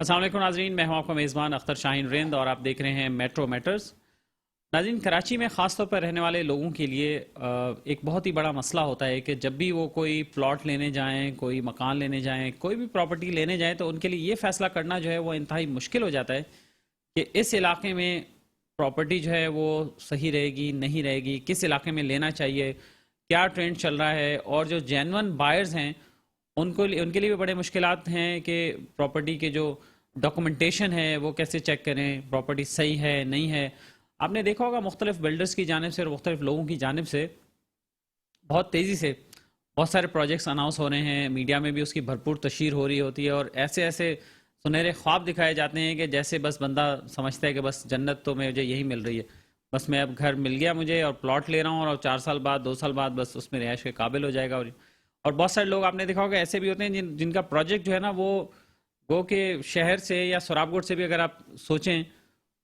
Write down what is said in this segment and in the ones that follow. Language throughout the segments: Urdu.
السلام علیکم ناظرین، میں ہوں آپ کا میزبان اختر شاہین رند اور آپ دیکھ رہے ہیں میٹرو میٹرز۔ ناظرین، کراچی میں خاص طور پر رہنے والے لوگوں کے لیے ایک بہت ہی بڑا مسئلہ ہوتا ہے کہ جب بھی وہ کوئی پلاٹ لینے جائیں، کوئی مکان لینے جائیں، کوئی بھی پراپرٹی لینے جائیں تو ان کے لیے یہ فیصلہ کرنا جو ہے وہ انتہائی مشکل ہو جاتا ہے کہ اس علاقے میں پراپرٹی جو ہے وہ صحیح رہے گی نہیں رہے گی، کس علاقے میں لینا چاہیے، کیا ٹرینڈ چل رہا ہے، اور جو جینون بائرز ہیں ان کے لیے بھی بڑے مشکلات ہیں کہ پراپرٹی کے جو ڈاکومنٹیشن ہے وہ کیسے چیک کریں، پراپرٹی صحیح ہے نہیں ہے۔ آپ نے دیکھا ہوگا مختلف بلڈرز کی جانب سے اور مختلف لوگوں کی جانب سے بہت تیزی سے بہت سارے پروجیکٹس اناؤنس ہو رہے ہیں، میڈیا میں بھی اس کی بھرپور تشہیر ہو رہی ہوتی ہے اور ایسے ایسے سنہرے خواب دکھائے جاتے ہیں کہ جیسے بس بندہ سمجھتا ہے کہ بس جنت تو مجھے یہی مل رہی ہے، بس میں اب گھر مل گیا مجھے اور پلاٹ لے رہا ہوں اور 4 سال بعد 2 سال بعد بس اس میں رہائش کے قابل ہو جائے گا۔ اور بہت سارے لوگ آپ نے دیکھا ہوگا ایسے بھی ہوتے ہیں جن کا پروجیکٹ جو ہے نا وہ گو کہ شہر سے یا سوراب گڑھ سے بھی اگر آپ سوچیں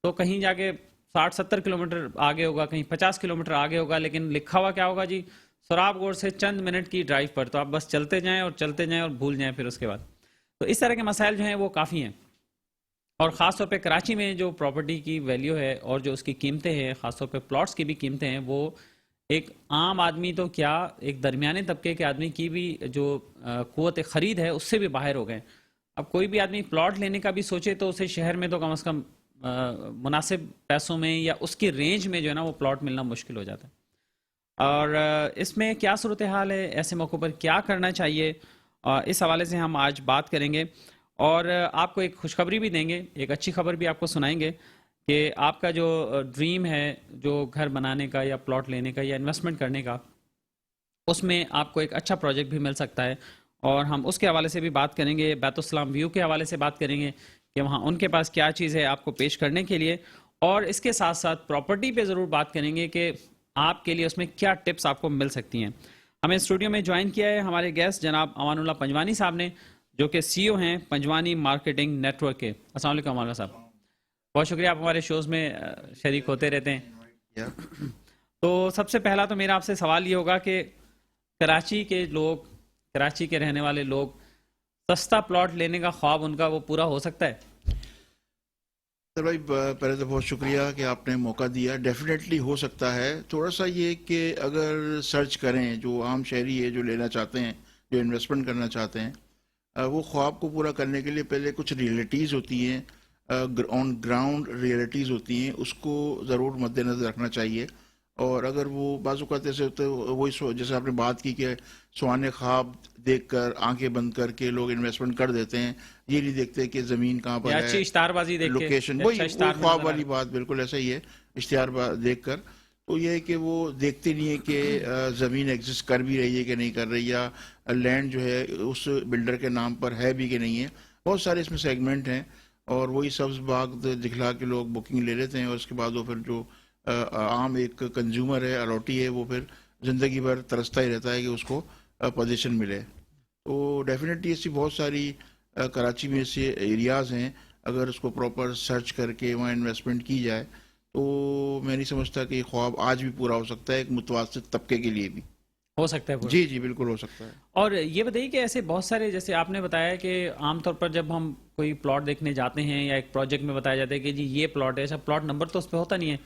تو کہیں جا کے 60-70 کلومیٹر آگے ہوگا، کہیں 50 کلومیٹر آگے ہوگا، لیکن لکھا ہوا کیا ہوگا جی سوراب گڑھ سے چند منٹ کی ڈرائیو پر، تو آپ بس چلتے جائیں اور بھول جائیں پھر اس کے بعد۔ تو اس طرح کے مسائل جو ہیں وہ کافی ہیں، اور خاص طور پہ کراچی میں جو پراپرٹی کی ویلیو ہے اور جو اس کی قیمتیں ہیں، خاص طور پہ پلاٹس کی بھی قیمتیں ہیں، وہ ایک عام آدمی تو کیا ایک درمیانے طبقے کے آدمی کی بھی جو قوت خرید ہے اس سے بھی باہر ہو گئے۔ اب کوئی بھی آدمی پلاٹ لینے کا بھی سوچے تو اسے شہر میں تو کم از کم مناسب پیسوں میں یا اس کی رینج میں جو ہے نا وہ پلاٹ ملنا مشکل ہو جاتا ہے۔ اور اس میں کیا صورتحال ہے، ایسے موقع پر کیا کرنا چاہیے، اس حوالے سے ہم آج بات کریں گے اور آپ کو ایک خوشخبری بھی دیں گے، ایک اچھی خبر بھی آپ کو سنائیں گے کہ آپ کا جو ڈریم ہے جو گھر بنانے کا یا پلاٹ لینے کا یا انویسٹمنٹ کرنے کا، اس میں آپ کو ایک اچھا پروجیکٹ بھی مل سکتا ہے، اور ہم اس کے حوالے سے بھی بات کریں گے، بیت السلام ویو کے حوالے سے بات کریں گے کہ وہاں ان کے پاس کیا چیز ہے آپ کو پیش کرنے کے لیے، اور اس کے ساتھ ساتھ پراپرٹی پہ ضرور بات کریں گے کہ آپ کے لیے اس میں کیا ٹپس آپ کو مل سکتی ہیں۔ ہمیں اسٹوڈیو میں جوائن کیا ہے ہمارے گیسٹ جناب امان اللہ پنجوانی صاحب نے، جو کہ سی او ہیں پنجوانی مارکیٹنگ نیٹ ورک کے۔ السلام علیکم امان اللہ صاحب، بہت شکریہ، آپ ہمارے شوز میں شریک ہوتے رہتے ہیں۔ تو سب سے پہلا تو میرا آپ سے سوال یہ ہوگا کہ کراچی کے لوگ، کراچی کے رہنے والے لوگ، سستا پلاٹ لینے کا خواب ان کا وہ پورا ہو سکتا ہے؟ سر بھائی، پہلے تو بہت شکریہ کہ آپ نے موقع دیا۔ ڈیفینیٹلی ہو سکتا ہے، تھوڑا سا یہ کہ اگر سرچ کریں، جو عام شہری ہے جو لینا چاہتے ہیں، جو انویسٹمنٹ کرنا چاہتے ہیں، وہ خواب کو پورا کرنے کے لیے پہلے کچھ ریئلٹیز ہوتی ہیں، آن گراؤنڈ ریئلٹیز ہوتی ہیں، اس کو ضرور مد نظر رکھنا چاہیے۔ اور اگر وہ بعض اوقات ایسے ہوتے ہیں، وہی جیسے آپ نے بات کی کہ سوانح خواب دیکھ کر آنکھیں بند کر کے لوگ انویسٹمنٹ کر دیتے ہیں، یہ نہیں دیکھتے کہ زمین کہاں پر اچھی ہے، اشتہار بازی دیکھ کے، لوکیشن، وہی خواب والی بات بالکل ایسا ہی ہے، اشتہار دیکھ کر۔ تو یہ ہے کہ وہ دیکھتے نہیں ہے کہ زمین ایگزسٹ کر بھی رہی ہے کہ نہیں کر رہی، یا لینڈ جو ہے اس بلڈر کے نام پر ہے بھی کہ نہیں ہے۔ بہت سارے اس میں سیگمنٹ ہیں، اور وہی سبز باغ دکھلا کے لوگ بکنگ لے لیتے ہیں، اور اس کے بعد وہ پھر جو عام ایک کنزیومر ہے، اروٹی ہے، وہ پھر زندگی بھر ترستا ہی رہتا ہے کہ اس کو پوزیشن ملے۔ تو ڈیفینیٹلی ایسی بہت ساری کراچی میں ایسے ایریاز ہیں، اگر اس کو پراپر سرچ کر کے وہاں انویسٹمنٹ کی جائے تو میں نہیں سمجھتا کہ یہ خواب آج بھی پورا ہو سکتا ہے، ایک متوسط طبقے کے لیے بھی ہو سکتا ہے پورا۔ جی جی بالکل ہو سکتا ہے۔ اور یہ بتائیے کہ ایسے بہت سارے، جیسے آپ نے بتایا کہ عام طور پر جب ہم کوئی پلاٹ دیکھنے جاتے ہیں یا ایک پروجیکٹ میں بتایا جاتا ہے کہ جی یہ پلاٹ ہے، ایسا پلاٹ نمبر تو اس پہ ہوتا نہیں ہے،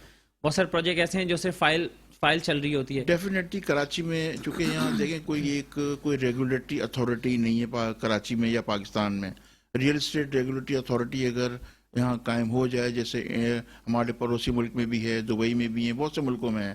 بہت سارے پروجیکٹ ایسے ہیں جو صرف فائل چل رہی ہوتی ہے۔ ڈیفینیٹلی کراچی میں چونکہ یہاں دیکھیں کوئی ریگولیٹری اتھارٹی نہیں ہے کراچی میں یا پاکستان میں۔ ریئل اسٹیٹ ریگولیٹری اتھارٹی اگر یہاں قائم ہو جائے، جیسے ہمارے پڑوسی ملک میں بھی ہے، دبئی میں بھی ہے، بہت سے ملکوں میں ہے،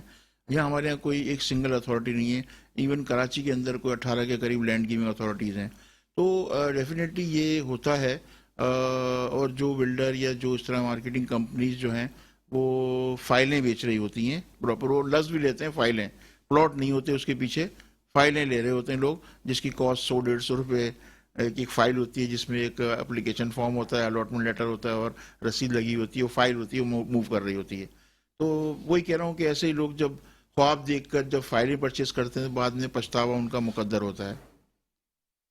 یہاں ہمارے یہاں کوئی ایک سنگل اتھارٹی نہیں ہے۔ ایون کراچی کے اندر کوئی 18 کے قریب لینڈ گیونگ اتھارٹیز ہیں۔ تو ڈیفینیٹلی یہ ہوتا ہے، اور جو بلڈر یا جو اس طرح مارکیٹنگ کمپنیز جو ہیں وہ فائلیں بیچ رہی ہوتی ہیں، پراپر وہ لفظ بھی لیتے ہیں فائلیں، پلاٹ نہیں ہوتے اس کے پیچھے، فائلیں لے رہے ہوتے ہیں لوگ، جس کی کاسٹ 100-150 روپے ایک فائل ہوتی ہے، جس میں ایک اپلیکیشن فارم ہوتا ہے، الاٹمنٹ لیٹر ہوتا ہے، اور رسید لگی ہوتی ہے، وہ فائل ہوتی ہے، وہ موو کر رہی ہوتی ہے۔ تو وہی کہہ رہا ہوں کہ ایسے ہی لوگ جب خواب دیکھ کر جب فائلیں پرچیز کرتے ہیں، بعد میں پچھتاوا ان کا مقدر ہوتا ہے۔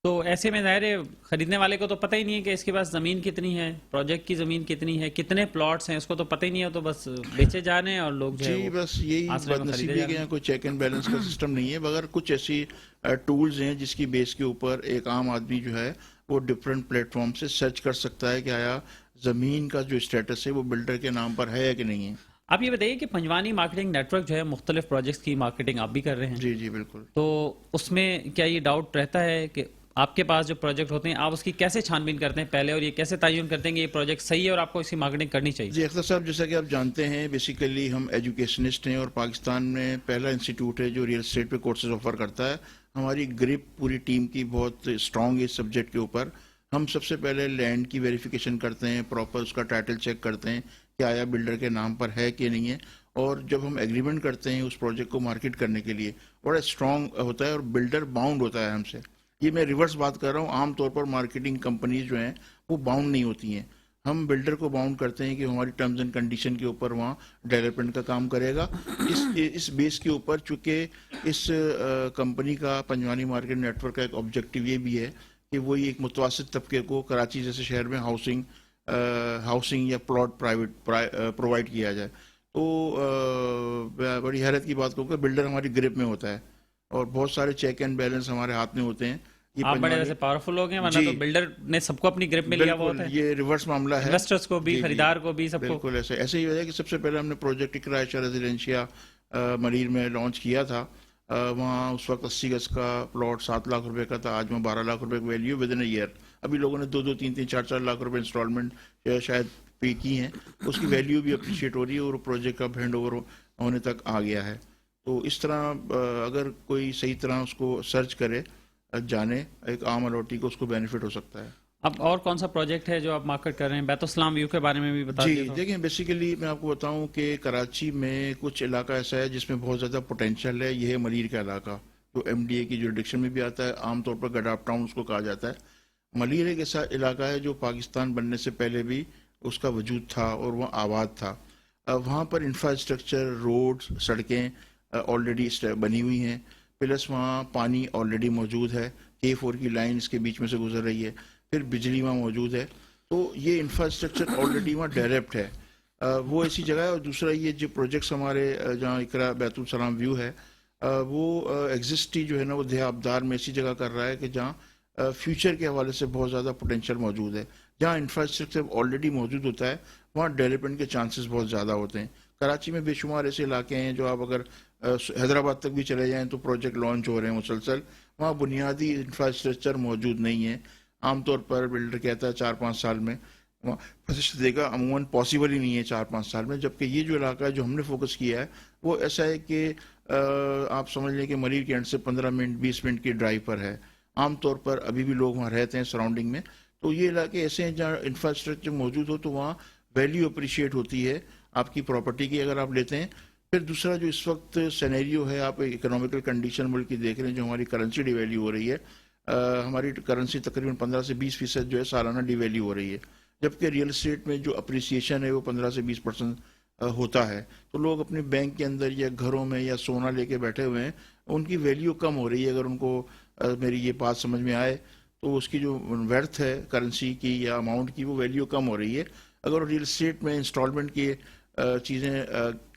تو ایسے میں ظاہر ہے خریدنے والے کو تو پتہ ہی نہیں ہے کہ اس کے پاس زمین کتنی ہے، پروجیکٹ کی زمین کتنی ہے، کتنے پلاٹس ہیں، اس کو تو پتہ ہی نہیں ہے، تو بس بیچے جانے ہیں اور لوگ جو ہے جی بس یہی بد نصیبی ہے کہ یہاں کوئی چیک اینڈ بیلنس کا سسٹم نہیں ہے، مگر کچھ ایسی ٹولز ہیں جس کی بیس کے اوپر ایک عام آدمی جو ہے وہ ڈفرینٹ پلیٹ فارم سے سرچ کر سکتا ہے کہ آیا زمین کا جو اسٹیٹس ہے وہ بلڈر کے نام پر ہے یا کہ نہیں ہے. آپ یہ بتائیے کہ پنجوانی مارکیٹنگ نیٹ ورک جو ہے مختلف پروجیکٹس کی مارکیٹنگ آپ بھی کر رہے ہیں. جی جی بالکل. تو اس میں کیا یہ ڈاؤٹ رہتا ہے کہ آپ کے پاس جو پروجیکٹ ہوتے ہیں آپ اس کی کیسے چھان بین کرتے ہیں پہلے، اور یہ کیسے تعین کرتے ہیں کہ یہ پروجیکٹ صحیح ہے اور آپ کو اس کی مارکیٹنگ کرنی چاہیے؟ جی اختر صاحب، جیسا کہ آپ جانتے ہیں بیسیکلی ہم ایجوکیشنسٹ ہیں اور پاکستان میں پہلا انسٹیٹیوٹ ہے جو ریئل اسٹیٹ پہ کورسز آفر کرتا ہے. ہماری گرپ پوری ٹیم کی بہت اسٹرانگ ہے اس سبجیکٹ کے اوپر. ہم سب سے پہلے لینڈ کی ویریفیکیشن کرتے ہیں، پراپر اس کا ٹائٹل چیک کرتے ہیں کہ آیا بلڈر کے نام پر ہے کہ نہیں ہے. اور جب ہم ایگریمنٹ کرتے ہیں اس پروجیکٹ کو مارکیٹ کرنے کے لیے، بڑا اسٹرانگ ہوتا ہے اور بلڈر باؤنڈ ہوتا ہے ہم سے. یہ میں ریورس بات کر رہا ہوں. عام طور پر مارکیٹنگ کمپنیز جو ہیں وہ باؤنڈ نہیں ہوتی ہیں. ہم بلڈر کو باؤنڈ کرتے ہیں کہ ہماری ٹرمز اینڈ کنڈیشن کے اوپر وہاں ڈیولپمنٹ کا کام کرے گا. اس بیس کے اوپر چونکہ اس کمپنی کا پنجوانی مارکیٹ نیٹ ورک کا ایک آبجیکٹیو یہ بھی ہے کہ وہی ایک متوسط طبقے کو کراچی جیسے شہر میں ہاؤسنگ یا پلاٹ پرووائڈ کیا جائے. تو بڑی حیرت کی بات کہوں کہ بلڈر ہماری گرپ میں ہوتا ہے اور بہت سارے چیک اینڈ بیلنس ہمارے ہاتھ میں ہوتے ہیں. آپ بڑے ویسے پاورفل لوگ ہیں، ورنہ تو بلڈر نے سب کو اپنی گرپ میں لیا ہوا ہوتا ہے. یہ ریورس معاملہ ہے، انویسٹرز کو بھی، خریدار کو بھی، سب کو. بالکل ایسے ہی ہے کہ سب سے پہلے ہم نے پروجیکٹ اقرا عائشہ ریزیڈینشیا مریر میں لانچ کیا تھا. وہاں اس وقت 80 گز کا پلاٹ 7 لاکھ روپے کا تھا. آج میں 12 لاکھ روپے کی value within a year. ابھی لوگوں نے 2-2, 3-3, 4-4 لاکھ روپے انسٹالمنٹ شاید پے کی ہیں. اس کی ویلیو بھی اپریشیٹ ہو رہی ہے اور پروجیکٹ کا ہینڈ اوور ہونے تک آ گیا ہے. تو اس طرح اگر کوئی صحیح طرح اس کو سرچ کرے جانے، ایک عام الاٹی کو اس کو بینیفٹ ہو سکتا ہے. اب اور کون سا پروجیکٹ ہے جو آپ مارکیٹ کر رہے ہیں؟ بیت السلام ویو کے بارے میں بھی بتا دیجیے. جی دیکھیں، بیسیکلی میں آپ کو بتاؤں کہ کراچی میں کچھ علاقہ ایسا ہے جس میں بہت زیادہ پوٹینشیل ہے. یہ ہے مریر کا علاقہ جو ایم ڈی اے کی جوریڈکشن میں بھی آتا ہے. عام طور پر گڈاپ ٹاؤن اس کو کہا جاتا ہے. مریر ایک ایسا علاقہ ہے جو پاکستان بننے سے پہلے بھی اس کا وجود تھا اور وہ آباد تھا. وہاں پر انفراسٹرکچر، روڈز، سڑکیں آلریڈی بنی ہوئی ہیں، پلس وہاں پانی آلریڈی موجود ہے. K4 کی لائن اس کے بیچ میں سے گزر رہی ہے، پھر بجلی وہاں موجود ہے. تو یہ انفراسٹرکچر آلریڈی وہاں ڈیولپڈ ہے. وہ ایسی جگہ ہے. اور دوسرا یہ جو پروجیکٹس ہمارے جہاں اقرا بیت السلام ویو ہے، وہ ایگزسٹی جو ہے نا وہ دیہہ آبدار میں ایسی جگہ کر رہا ہے کہ جہاں فیوچر کے حوالے سے بہت زیادہ پوٹینشیل موجود ہے. جہاں انفراسٹرکچر آلریڈی موجود ہوتا ہے وہاں ڈیولپمنٹ کے چانسز بہت زیادہ ہوتے ہیں. کراچی میں بے شمار ایسے علاقے ہیں جو آپ اگر حیدرآباد تک بھی چلے جائیں تو پروجیکٹ لانچ ہو رہے ہیں مسلسل. وہاں بنیادی انفراسٹرکچر موجود نہیں ہے. عام طور پر بلڈر کہتا ہے 4-5 سال میں وہاں فسٹ دے گا، عموماً پاسبل ہی نہیں ہے 4-5 سال میں. جبکہ یہ جو علاقہ ہے جو ہم نے فوکس کیا ہے وہ ایسا ہے کہ آپ سمجھ لیں کہ مریر کے اینڈ سے 15 منٹ 20 منٹ کی ڈرائیو پر ہے. عام طور پر ابھی بھی لوگ وہاں رہتے ہیں سراؤنڈنگ میں. تو یہ علاقے ایسے ہیں جہاں انفراسٹرکچر موجود ہو تو وہاں ویلیو اپریشیٹ ہوتی ہے آپ کی پراپرٹی کی اگر آپ لیتے ہیں. پھر دوسرا جو اس وقت سینیریو ہے، آپ اکنامیکل کنڈیشن ملک کی دیکھ رہے ہیں جو ہماری کرنسی ڈی ویلیو ہو رہی ہے. ہماری کرنسی تقریباً 15 سے 20% جو ہے سالانہ ڈی ویلیو ہو رہی ہے. جبکہ ریئل اسٹیٹ میں جو اپریسیشن ہے وہ 15 سے 20% ہوتا ہے. تو لوگ اپنے بینک کے اندر یا گھروں میں یا سونا لے کے بیٹھے ہوئے ہیں، ان کی ویلیو کم ہو رہی ہے. اگر ان کو میری یہ بات سمجھ میں آئے تو اس کی جو ورتھ ہے کرنسی کی یا اماؤنٹ کی وہ ویلیو کم ہو رہی ہے. اگر ریئل اسٹیٹ میں انسٹالمنٹ کی چیزیں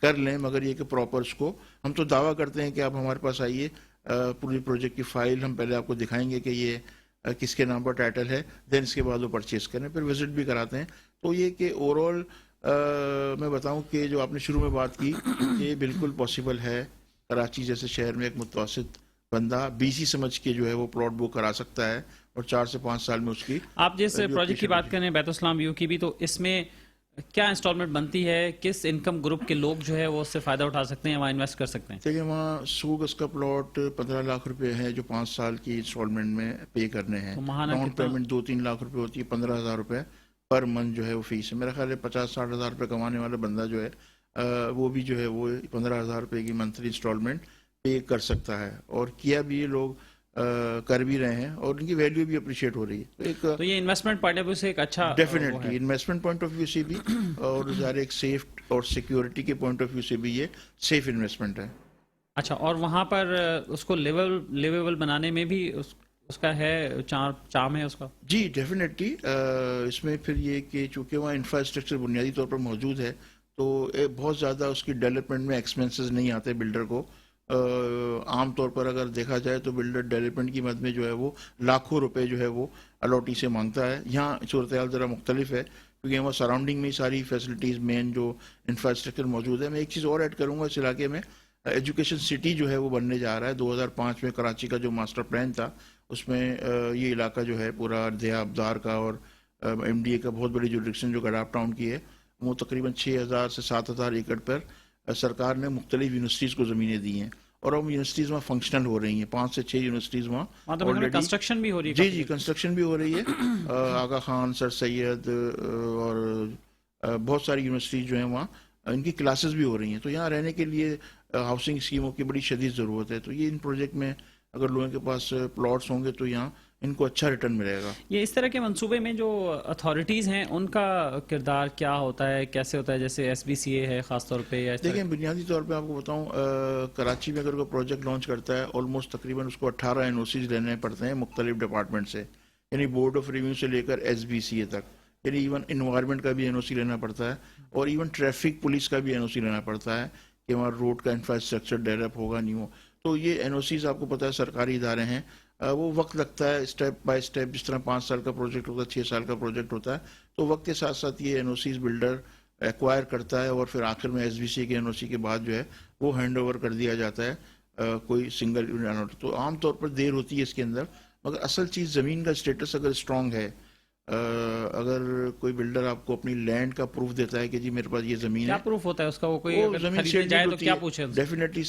کر لیں، مگر یہ کہ پراپر اس کو ہم تو دعویٰ کرتے ہیں کہ آپ ہمارے پاس آئیے، پوری پروجیکٹ کی فائل ہم پہلے آپ کو دکھائیں گے کہ یہ کس کے نام پر ٹائٹل ہے، دین اس کے بعد وہ پرچیز کریں، پھر وزٹ بھی کراتے ہیں. تو یہ کہ اوور آل میں بتاؤں کہ جو آپ نے شروع میں بات کی یہ بالکل پاسبل ہے. کراچی جیسے شہر میں ایک متوسط بندہ BC سمجھ کے جو ہے وہ پلاٹ بک کرا سکتا ہے اور 4 سے 5 سال میں اس کی. آپ جس پروجیکٹ کی بات کریں بیت السلام ویو کی بھی، تو اس میں کیا انسٹالمنٹ بنتی ہے؟ کس انکم گروپ کے لوگ جو ہے وہ اس سے فائدہ اٹھا سکتے ہیں، وہاں انویسٹ کر سکتے ہیں؟ دیکھیں، وہاں 100 گز کا پلاٹ 15 لاکھ روپے ہے جو 5 سال کی انسٹالمنٹ میں پے کرنے ہیں. ڈاؤن پیمنٹ 2-3 لاکھ روپے ہوتی ہے. 15,000 روپے پر منتھ جو ہے وہ فیس ہے. میرا خیال ہے 50-60 ہزار روپے کمانے والا بندہ جو ہے وہ بھی جو ہے وہ 15,000 روپے کی منتھلی انسٹالمنٹ پے کر سکتا ہے. اور کیا بھی یہ لوگ کر بھی رہے ہیں اور ان کی ویلیو بھی اپریشیٹ ہو رہی ہے. تو یہ انویسٹمنٹ پوائنٹ آف ویو سے ایک اچھا definitely investment point of view سے بھی اور ظاہر ایک سیف اور سیکیورٹی کے پوائنٹ آف ویو سے بھی یہ سیف انویسٹمنٹ ہے. اچھا، اور وہاں پر اس کو لیویبل بنانے میں بھی اس کا ہے چارم ہے اس کا؟ جی ڈیفینیٹلی. اس میں پھر یہ کہ چونکہ وہاں انفراسٹرکچر بنیادی طور پر موجود ہے تو بہت زیادہ اس کی ڈیولپمنٹ میں ایکسپینسز نہیں آتے بلڈر کو. عام طور پر اگر دیکھا جائے تو بلڈر ڈیولپمنٹ کی مد میں جو ہے وہ لاکھوں روپے جو ہے وہ الاٹی سے مانگتا ہے. یہاں صورتحال ذرا مختلف ہے کیونکہ وہاں سراؤنڈنگ میں ساری فیسلٹیز مین جو انفراسٹرکچر موجود ہے. میں ایک چیز اور ایڈ کروں گا اس علاقے میں, ایجوکیشن سٹی جو ہے وہ بننے جا رہا ہے. 2005 میں کراچی کا جو ماسٹر پلان تھا اس میں یہ علاقہ جو ہے پورا دیا ابدار کا اور ایم ڈی اے کا بہت بڑی جوریڈکشن جو گڈاپ ٹاؤن کی ہے وہ تقریباً 6,000 سے 7,000 ایکڑ پر سرکار نے مختلف یونیورسٹیز کو زمینیں دی ہیں اور اب یونیورسٹیز وہاں فنکشنل ہو رہی ہیں. 5 سے 6 یونیورسٹیز وہاں already- کنسٹرکشن بھی ہو رہی ہے. جی کنسٹرکشن بھی ہو رہی ہے. آغا خان, سر سید اور بہت ساری یونیورسٹیز جو ہیں وہاں ان کی کلاسز بھی ہو رہی ہیں. تو یہاں رہنے کے لیے ہاؤسنگ اسکیموں کی بڑی شدید ضرورت ہے. تو یہ ان پروجیکٹ میں اگر لوگوں کے پاس پلاٹس ہوں گے تو یہاں ان کو اچھا ریٹرن ملے گا. یہ اس طرح کے منصوبے میں جو اتھارٹیز ہیں ان کا کردار کیا ہوتا ہے, کیسے ہوتا ہے, جیسے ایس بی سی اے ہے خاص طور پہ, یا دیکھیں بنیادی طور پہ آپ کو بتاؤں, کراچی میں اگر کوئی پروجیکٹ لانچ کرتا ہے آلموسٹ تقریباً اس کو 18 این او سیز لینے پڑتے ہیں مختلف ڈپارٹمنٹ سے, یعنی بورڈ آف ریویو سے لے کر ایس بی سی اے تک, یعنی ایون انوائرمنٹ کا بھی این او سی لینا پڑتا ہے اور ایون ٹریفک پولیس کا بھی این او سی لینا پڑتا ہے کہ وہاں روڈ کا انفراسٹرکچر ڈیولپ ہوگا نہیں ہو. تو یہ این او سیز آپ کو پتہ ہے سرکاری ادارے ہیں, وہ وقت لگتا ہے اسٹیپ بائی اسٹیپ. جس طرح 5 سال کا پروجیکٹ ہوتا ہے, 6 سال کا پروجیکٹ ہوتا ہے, تو وقت کے ساتھ ساتھ یہ این او سیز بلڈر ایکوائر کرتا ہے اور پھر آخر میں ایس بی سی کے این او سی کے بعد جو ہے وہ ہینڈ اوور کر دیا جاتا ہے کوئی سنگل یونٹ. تو عام طور پر دیر ہوتی ہے اس کے اندر, مگر اصل چیز زمین کا اسٹیٹس اگر اسٹرانگ ہے, اگر کوئی بلڈر آپ کو اپنی لینڈ کا پروف دیتا ہے کہ جی میرے پاس یہ زمین ہے, کیا پروف ہوتا ہے اس کا, وہ کوئی اگر زمین خریدنے سیل جائے ڈیڈ تو ہوتی کیا ہے. پوچھے؟ ڈیفینیٹلی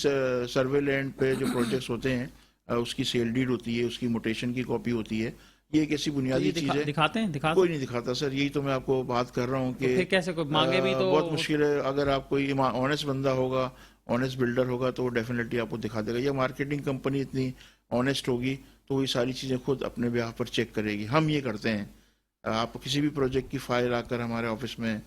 سروے لینڈ پہ جو پروجیکٹس ہوتے ہیں اس کی سیل ڈیڈ ہوتی ہے, اس کی موٹیشن کی کاپی ہوتی ہے. یہ ایک ایسی بنیادی چیز ہے. دکھاتے ہیں کوئی نہیں دکھاتا سر, یہی تو میں آپ کو بات کر رہا ہوں کہ پھر کیسے کوئی مانگے بھی تو بہت مشکل ہے. اگر آپ کوئی آنیسٹ بندہ ہوگا, آنیسٹ بلڈر ہوگا تو وہ ڈیفینیٹلی آپ کو دکھا دے گا. یا مارکیٹنگ کمپنی اتنی آنیسٹ ہوگی تو وہ یہ ساری چیزیں خود اپنے بیہاف پر چیک کرے گی. ہم یہ کرتے ہیں. آپ کسی بھی پروجیکٹ کی فائل آ کر ہمارے آفس میں,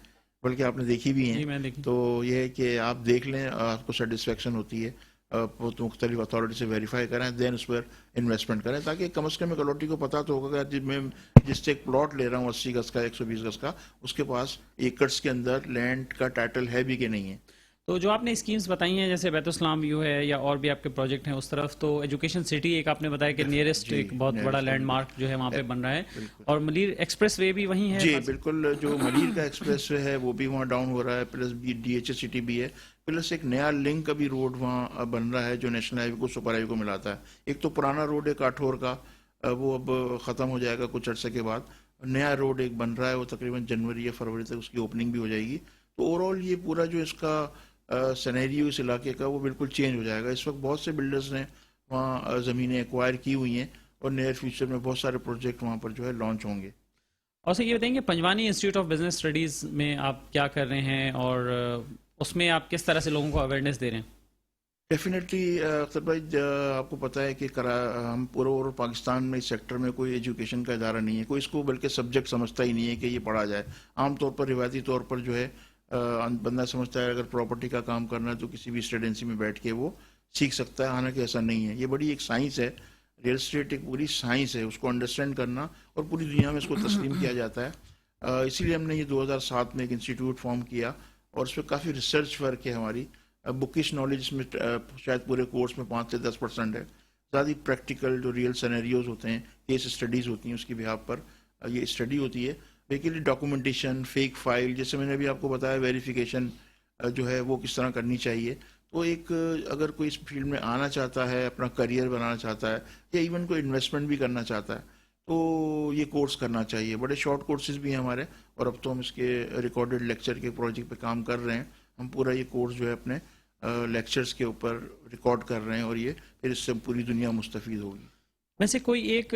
بلکہ آپ نے دیکھی بھی ہیں, تو یہ ہے کہ آپ دیکھ لیں, آپ کو سیٹسفیکشن ہوتی ہے, بہت مختلف اتھارٹی سے ویریفائی کریں, دین اس پر انویسٹمنٹ کریں, تاکہ کم از کم ایک الاٹی کو پتہ تو ہوگا کہ میں جس سے ایک پلاٹ لے رہا ہوں 80 گز کا, 120 گز کا, اس کے پاس ایکڑس کے اندر لینڈ کا ٹائٹل ہے بھی کہ نہیں ہے. تو جو آپ نے اسکیمز بتائی ہیں جیسے بیت السلام ویو ہے یا اور بھی آپ کے پروجیکٹ ہیں اس طرف, تو ایجوکیشن سٹی ایک آپ نے بتایا کہ نیئرسٹ ایک بہت بڑا لینڈ مارک جو ہے وہاں پہ بن رہا ہے, اور ملیر ایکسپریس وے بھی وہیں ہے. جی بالکل, جو ملیر کا ایکسپریس وے ہے وہ بھی وہاں ڈاؤن ہو رہا ہے, plus D H S city بھی ہے, پلس ایک نیا لنک کا بھی روڈ وہاں بن رہا ہے جو نیشنل ہائی وے کو سپر ہائی وے کو ملاتا ہے. ایک تو پرانا روڈ ہے کاٹھور کا, وہ اب ختم ہو جائے گا کچھ عرصے کے بعد. نیا روڈ ایک بن رہا ہے, وہ تقریباً جنوری یا فروری تک اس کی اوپننگ بھی ہو جائے گی. تو اوور آل یہ پورا جو اس کا سینیریو اس علاقے کا وہ بالکل چینج ہو جائے گا. اس وقت بہت سے بلڈرز نے وہاں زمینیں ایکوائر کی ہوئی ہیں اور نیئر فیوچر میں بہت سارے پروجیکٹ وہاں پر جو ہے لانچ ہوں گے. اور سر یہ بتائیں گے پنجوانی انسٹیٹیوٹ آف بزنس اسٹڈیز میں آپ کیا کر رہے ہیں اور اس میں آپ کس طرح سے لوگوں کو اویئرنیس دے رہے ہیں؟ ڈیفینیٹلی اختر بھائی, آپ کو پتہ ہے کہ ہم پورے اور پاکستان میں اس سیکٹر میں کوئی ایجوکیشن کا ادارہ نہیں ہے, کوئی اس کو بلکہ سبجیکٹ سمجھتا ہی نہیں ہے کہ یہ پڑھا جائے. عام طور پر روایتی طور پر جو ہے بندہ سمجھتا ہے اگر پراپرٹی کا کام کرنا ہے تو کسی بھی اسٹوڈنسی میں بیٹھ کے وہ سیکھ سکتا ہے, حالانکہ ایسا نہیں ہے. یہ بڑی ایک سائنس ہے, ریئل اسٹیٹ ایک پوری سائنس ہے, اس کو انڈرسٹینڈ کرنا, اور پوری دنیا میں اس کو تسلیم کیا جاتا ہے. اسی لیے ہم نے یہ 2007 میں ایک انسٹیٹیوٹ فارم کیا اور اس پہ کافی ریسرچ ورک ہے ہماری. بکش نالج اس میں شاید پورے کورس میں 5 سے 10% ہے. زیادہ پریکٹیکل جو ریئل سینیریوز ہوتے ہیں, کیس اسٹڈیز ہوتی ہیں, اس کی بہاف پر یہ اسٹڈی ہوتی ہے. بیسیکلی ڈاکومنٹیشن, فیک فائل, جیسے میں نے ابھی آپ کو بتایا ویریفیکیشن جو ہے وہ کس طرح کرنی چاہیے. تو ایک اگر کوئی اس فیلڈ میں آنا چاہتا ہے, اپنا کریئر بنانا چاہتا ہے, یا ایون کوئی انویسٹمنٹ بھی کرنا چاہتا ہے, تو یہ کورس کرنا چاہیے. بڑے شارٹ کورسز بھی ہیں ہمارے, اور اب تو ہم اس کے ریکارڈڈ لیکچر کے پروجیکٹ پہ کام کر رہے ہیں. ہم پورا یہ کورس جو ہے اپنے لیکچرز کے اوپر ریکارڈ کر رہے ہیں, اور یہ پھر اس سے پوری دنیا مستفید ہوگی. ویسے کوئی ایک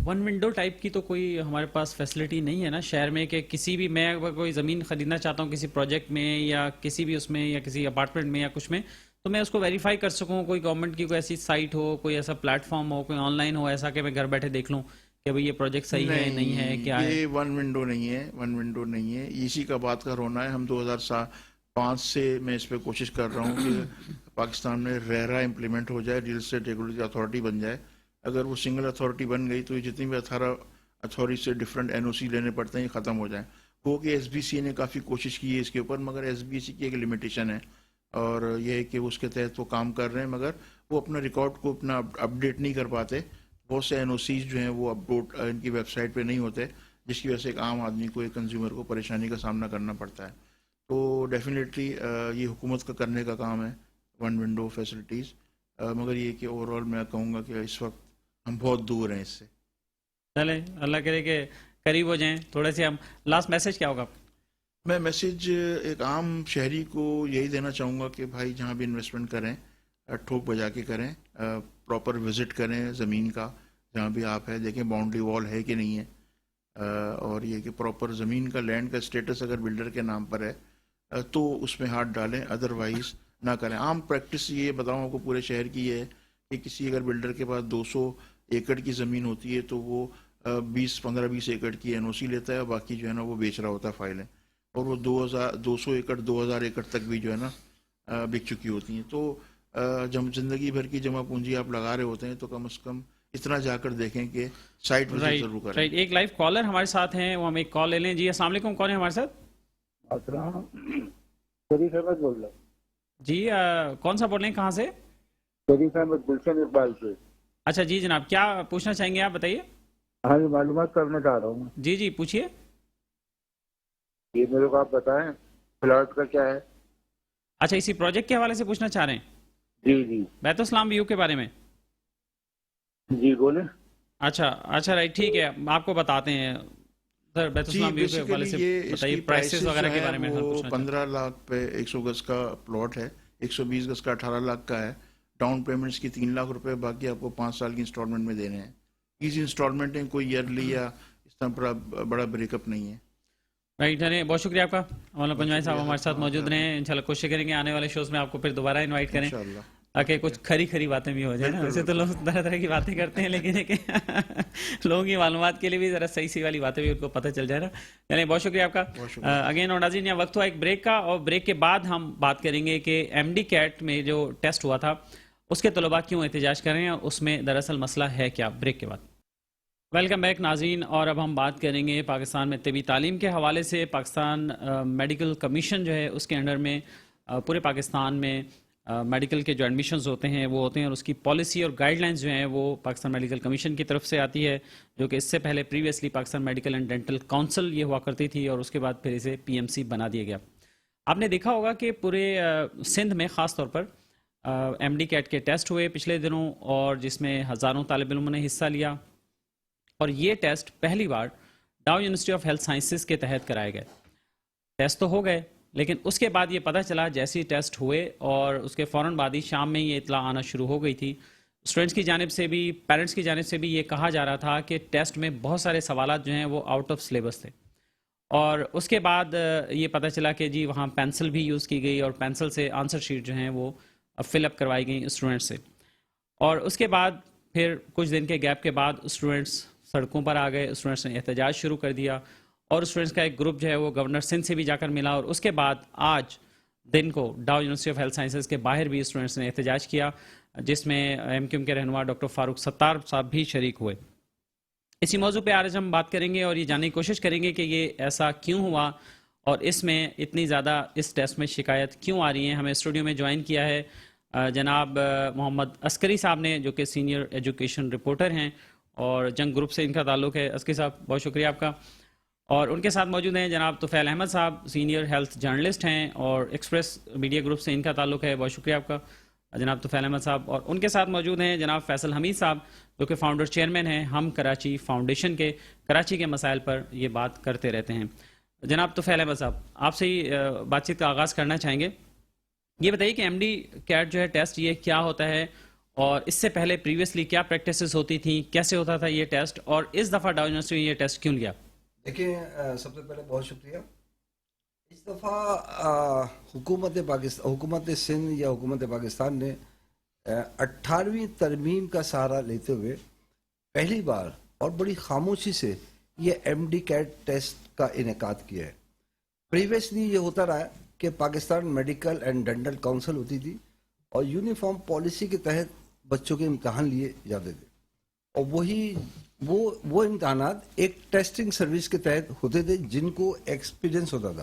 ون ونڈو ٹائپ کی تو کوئی ہمارے پاس فیسلٹی نہیں ہے نا شہر میں, کہ کسی بھی, میں کوئی زمین خریدنا چاہتا ہوں کسی پروجیکٹ میں یا کسی بھی اس میں یا کسی اپارٹمنٹ میں یا کچھ میں, تو میں اس کو ویریفائی کر سکوں. کوئی گورنمنٹ کی کوئی ایسی سائٹ ہو, کوئی ایسا پلیٹ فارم ہو, کوئی آن لائن ہو ایسا کہ میں گھر بیٹھے دیکھ لوں کہ بھئی یہ پروجیکٹ صحیح ہے نہیں ہے, کیا ہے؟ یہ ون ونڈو نہیں ہے, ون ونڈو نہیں ہے. اسی کا بات کا رونا ہے. ہم 2005 سے میں اس پہ کوشش کر رہا ہوں کہ پاکستان میں ریرا امپلیمنٹ ہو جائے, ریئل اسٹیٹ ریگولیٹری اتھارٹی بن جائے. اگر وہ سنگل اتھارٹی بن گئی تو یہ جتنی بھی 18 اتھارٹی سے ڈفرینٹ این او سی لینے پڑتے ہیں یہ ختم ہو جائیں. وہ کہ ایس بی سی نے کافی کوشش کی ہے اس کے اوپر, مگر ایس بی سی کی ایک لمیٹیشن ہے. اور یہ ہے کہ اس کے تحت وہ کام کر رہے ہیں، مگر وہ اپنا ریکارڈ کو اپنا اپڈیٹ نہیں کر پاتے. بہت سے NOCs جو ہیں وہ اپلوڈ ان کی ویب سائٹ پہ نہیں ہوتے، جس کی وجہ سے ایک عام آدمی کو، ایک کنزیومر کو پریشانی کا سامنا کرنا پڑتا ہے. تو ڈیفینیٹلی یہ حکومت کا کرنے کا کام ہے، ون ونڈو فیسلٹیز، مگر یہ کہ اوور آل میں کہوں گا کہ اس وقت ہم بہت دور ہیں اس سے. چلیں اللہ کرے کہ قریب ہو جائیں تھوڑے سے ہم. لاسٹ میسج کیا ہوگا آپ کا؟ میں میسج ایک عام شہری کو یہی دینا چاہوں گا کہ بھائی جہاں بھی انویسٹمنٹ کریں ٹھوک بجا کے کریں، پراپر وزٹ کریں زمین کا جہاں بھی آپ ہے، دیکھیں باؤنڈری وال ہے کہ نہیں ہے، اور یہ کہ پراپر زمین کا، لینڈ کا اسٹیٹس اگر بلڈر کے نام پر ہے تو اس میں ہاتھ ڈالیں، ادروائز نہ کریں. عام پریکٹس یہ بتاؤں آپ کو پورے شہر کی یہ ہے کہ کسی اگر بلڈر کے پاس 200 ایکڑ کی زمین ہوتی ہے تو وہ 15-20 ایکڑ کی NOC لیتا ہے، اور باقی جو ہے نا وہ بیچ رہا ہوتا ہے فائلیں، اور وہ 200 ایکڑ 2000 ایکڑ تک بھی جو ہے نا بک چکی ہوتی ہیں. تو جب زندگی بھر کی جمع پونجی آپ لگا رہے ہوتے ہیں تو کم از کم اتنا جا کر دیکھیں کہ سائٹ وزٹ ضرور کریں. رائٹ. ایک لائیو کالر ہمارے ساتھ ہیں، وہ ہم ایک کال لے لیں. جی السلام علیکم، کون ہے ہمارے ساتھ؟ السلام، شریف احمد بول رہا ہوں. جی کون سا بول رہے ہیں، کہاں سے؟ شریف احمد گلشن اقبال سے. اچھا جی جناب، کیا پوچھنا چاہیں گے آپ، بتائیے. ہاں جی، معلومات کرنا چاہ رہا ہوں. جی جی پوچھیے. یہ میرے کو آپ بتائیں پلاٹ کا کیا ہے. اچھا اسی پروجیکٹ کے حوالے سے پوچھنا چاہ رہے ہیں؟ جی جی بیت اسلام ویو کے بارے میں؟ جی بولیں. اچھا رائٹ، ٹھیک ہے، آپ کو بتاتے ہیں سر. بیت اسلام ویو کے حوالے سے بتائیے پرائسز وغیرہ کے بارے میں. وہ 15 لاکھ پہ 100 گز کا پلاٹ ہے، 120 گز کا 18 لاکھ کا ہے. ڈاؤن پیمنٹس کی 3 لاکھ روپے، باقی آپ کو 5 سال کی انسٹالمنٹ میں دینے ہیں. ایزی انسٹالمنٹ ہیں، کوئی ایئرلی یا اس طرح بڑا بریک اپ نہیں ہے. رائٹ. بہت شکریہ آپ کا. مولانا پنجوانی صاحب ہمارے ساتھ موجود رہے. انشاءاللہ کوشش کریں گے آنے والے شوز میں آپ کو پھر دوبارہ انوائٹ کریں تاکہ کچھ کھری باتیں بھی ہو جائیں نا. ویسے تو لوگ طرح طرح کی باتیں کرتے ہیں، لیکن لوگوں کی معلومات کے لیے بھی ذرا صحیح والی باتیں بھی ان کو پتہ چل جائے نا. چلیں بہت شکریہ آپ کا اگین. اور ناظرین یہاں وقت ہوا ایک بریک کا، اور بریک کے بعد ہم بات کریں گے کہ MD CAT میں جو ٹیسٹ ہوا تھا اس کے طلباء کیوں احتجاج کر رہے ہیں، اور اس میں دراصل مسئلہ ہے کیا. بریک کے بعد ویلکم بیک ناظرین. اور اب ہم بات کریں گے پاکستان میں طبی تعلیم کے حوالے سے. پاکستان میڈیکل کمیشن جو ہے اس کے انڈر میں پورے پاکستان میں میڈیکل کے جو ایڈمیشنز ہوتے ہیں وہ ہوتے ہیں، اور اس کی پالیسی اور گائیڈ لائنز جو ہیں وہ پاکستان میڈیکل کمیشن کی طرف سے آتی ہے، جو کہ اس سے پہلے previously Pakistan medical and dental council یہ ہوا کرتی تھی، اور اس کے بعد پھر اسے PMC بنا دیا گیا. آپ نے دیکھا ہوگا کہ پورے سندھ میں خاص طور پر MD CAT کے ٹیسٹ ہوئے پچھلے دنوں، اور جس میں ہزاروں طالب علموں نے حصہ لیا. اور یہ ٹیسٹ پہلی بار ڈاؤ یونیورسٹی آف ہیلتھ سائنسز کے تحت کرائے گئے. ٹیسٹ تو ہو گئے، لیکن اس کے بعد یہ پتہ چلا جیسے ہی ٹیسٹ ہوئے اور اس کے فوراً بعد ہی شام میں یہ اطلاع آنا شروع ہو گئی تھی. اسٹوڈنٹس کی جانب سے بھی، پیرنٹس کی جانب سے بھی یہ کہا جا رہا تھا کہ ٹیسٹ میں بہت سارے سوالات جو ہیں وہ آؤٹ آف سلیبس تھے. اور اس کے بعد یہ پتہ چلا کہ جی وہاں پینسل بھی یوز کی گئی، اور پینسل سے آنسر شیٹ جو ہیں وہ فل اپ کروائی گئی اسٹوڈنٹ سے. اور اس کے بعد پھر کچھ دن کے گیپ کے بعد اسٹوڈنٹس سڑکوں پر آ گئے. اسٹوڈنٹس نے احتجاج شروع کر دیا، اور اسٹوڈنٹس کا ایک گروپ جو ہے وہ گورنر سندھ سے بھی جا کر ملا. اور اس کے بعد آج دن کو ڈاؤ یونیورسٹی آف ہیلتھ سائنسز کے باہر بھی اسٹوڈنٹس نے احتجاج کیا، جس میں MQM کے رہنما ڈاکٹر فاروق ستار صاحب بھی شریک ہوئے. اسی موضوع پہ آج ہم بات کریں گے اور یہ جاننے کی کوشش کریں گے کہ یہ ایسا کیوں ہوا، اور اس میں اتنی زیادہ اس ٹیسٹ میں شکایت کیوں آ رہی ہیں. ہمیں اسٹوڈیو میں جوائن کیا ہے جناب محمد عسکری صاحب نے، جو کہ سینئر ایجوکیشن رپورٹر ہیں اور جنگ گروپ سے ان کا تعلق ہے. عسکری صاحب بہت شکریہ آپ کا. اور ان کے ساتھ موجود ہیں جناب طفیل احمد صاحب، سینئر ہیلتھ جرنلسٹ ہیں اور ایکسپریس میڈیا گروپ سے ان کا تعلق ہے. بہت شکریہ آپ کا جناب طفیل احمد صاحب. اور ان کے ساتھ موجود ہیں جناب فیصل حمید صاحب، جو کہ فاؤنڈر چیئرمین ہیں ہم کراچی فاؤنڈیشن کے. کراچی کے مسائل پر یہ بات کرتے رہتے ہیں. جناب طفیل احمد صاحب، آپ سے ہی بات چیت کا آغاز کرنا چاہیں گے. یہ بتائیے کہ MD CAT جو ہے ٹیسٹ یہ کیا ہوتا ہے، اور اس سے پہلے پریویسلی کیا پریکٹسز ہوتی تھیں، کیسے ہوتا تھا یہ ٹیسٹ، اور اس دفعہ ڈاؤ یونیورسٹی نے یہ ٹیسٹ کیوں لیا؟ دیکھیں، سب سے پہلے بہت شکریہ. اس دفعہ حکومت سندھ یا حکومت پاکستان نے 18ویں ترمیم کا سہارا لیتے ہوئے پہلی بار اور بڑی خاموشی سے یہ MD CAT ٹیسٹ کا انعقاد کیا ہے. پریویسلی یہ ہوتا رہا کہ Pakistan medical and dental council ہوتی تھی، اور یونیفارم پالیسی کے تحت بچوں کے امتحان لیے جاتے تھے، اور وہ امتحانات ایک ٹیسٹنگ سروس کے تحت ہوتے تھے جن کو ایکسپیرینس ہوتا تھا.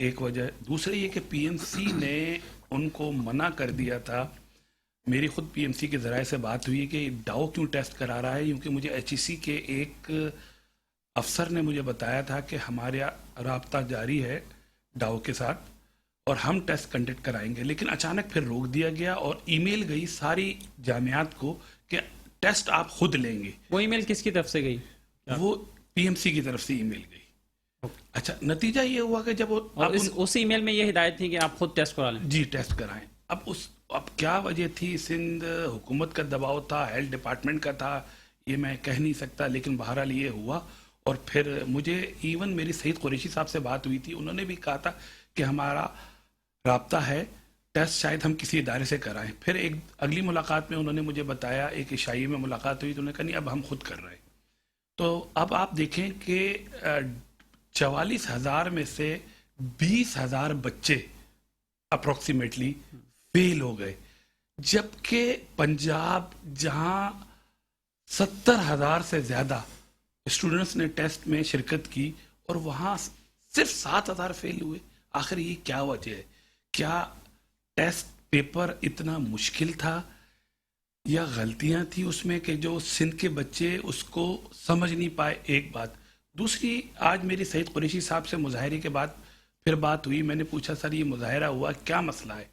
ایک وجہ. دوسری یہ کہ پی ایم سی نے ان کو منع کر دیا تھا. میری خود پی ایم سی کے ذرائع سے بات ہوئی کہ ڈاؤ کیوں ٹیسٹ کرا رہا ہے, کیونکہ مجھے ایچ ای سی کے ایک افسر نے مجھے بتایا تھا کہ ہمارا رابطہ جاری ہے ڈاؤ کے ساتھ اور ہم ٹیسٹ کنڈکٹ کرائیں گے. لیکن اچانک پھر روک دیا گیا اور ای میل گئی ساری جامعات کو کہ ٹیسٹ آپ خود لیں گے. وہ ای میل کس کی طرف سے گئی؟ وہ پی ایم سی کی طرف سے ای میل گئی. اچھا, نتیجہ یہ ہوا کہ جب اس ای میل میں یہ ہدایت تھی کہ آپ خود ٹیسٹ کرا لیں. جی ٹیسٹ کرائیں. اب کیا وجہ تھی؟ سندھ حکومت کا دباؤ تھا, ہیلتھ ڈپارٹمنٹ کا تھا, یہ میں کہہ نہیں سکتا, لیکن بہرحال یہ ہوا. اور پھر مجھے ایون میری سعید قریشی صاحب سے بات ہوئی تھی, انہوں نے بھی کہا تھا کہ ہمارا رابطہ ہے, ٹیسٹ شاید ہم کسی ادارے سے کرائیں. پھر ایک اگلی ملاقات میں انہوں نے مجھے بتایا, ایک عشائی میں ملاقات ہوئی تو انہوں نے کہا نہیں اب ہم خود کر رہے ہیں. تو اب آپ دیکھیں کہ 44,000 میں سے 20,000 بچے اپروکسیمیٹلی فیل ہو گئے, جبکہ پنجاب جہاں 70,000 سے زیادہ اسٹوڈنٹس نے ٹیسٹ میں شرکت کی اور وہاں صرف 7,000 فیل ہوئے. آخر یہ کیا وجہ ہے؟ کیا ٹیسٹ پیپر اتنا مشکل تھا یا غلطیاں تھیں اس میں کہ جو سندھ کے بچے اس کو سمجھ نہیں پائے؟ ایک بات. دوسری, آج میری سعید قریشی صاحب سے مظاہرے کے بعد پھر بات ہوئی. میں نے پوچھا سر یہ مظاہرہ ہوا کیا مسئلہ ہے؟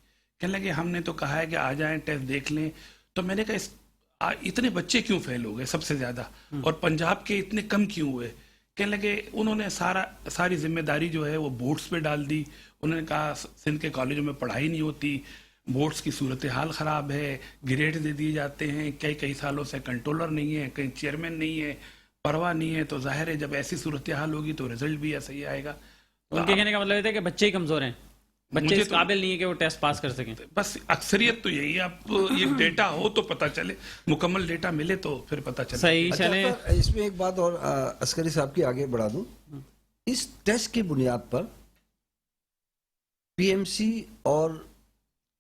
کہنے لگے ہم نے تو کہا ہے کہ آ جائیں ٹیسٹ دیکھ لیں. تو میں نے کہا اتنے بچے کیوں فیل ہو گئے سب سے زیادہ, اور پنجاب کے اتنے کم کیوں ہوئے؟ کہنے لگے انہوں نے ساری ذمہ داری جو ہے وہ بورڈز پہ ڈال دی. انہوں نے کہا سندھ کے کالجوں میں پڑھائی نہیں ہوتی, بورڈز کی صورتحال خراب ہے, گریڈ دے دیے جاتے ہیں, کئی سالوں سے کنٹرولر نہیں ہے, کہیں چیئرمین نہیں ہے, پرواہ نہیں ہے. تو ظاہر ہے جب ایسی صورتحال ہوگی تو رزلٹ بھی ایسا ہی آئے گا. ان کے کہنے کا مطلب یہ تھا کہ بچے ہی کمزور ہیں, بچے اس قابل نہیں ہے کہ وہ ٹیسٹ پاس کر سکیں. بس اکثریت تو یہی ہے. اب یہ ڈیٹا ہو تو پتہ چلے, مکمل ڈیٹا ملے تو پھر پتہ چلے. صحیح چلے. اس میں ایک بات اور عسکری صاحب کی آگے بڑھا دوں. اس ٹیسٹ کی بنیاد پر پی ایم سی اور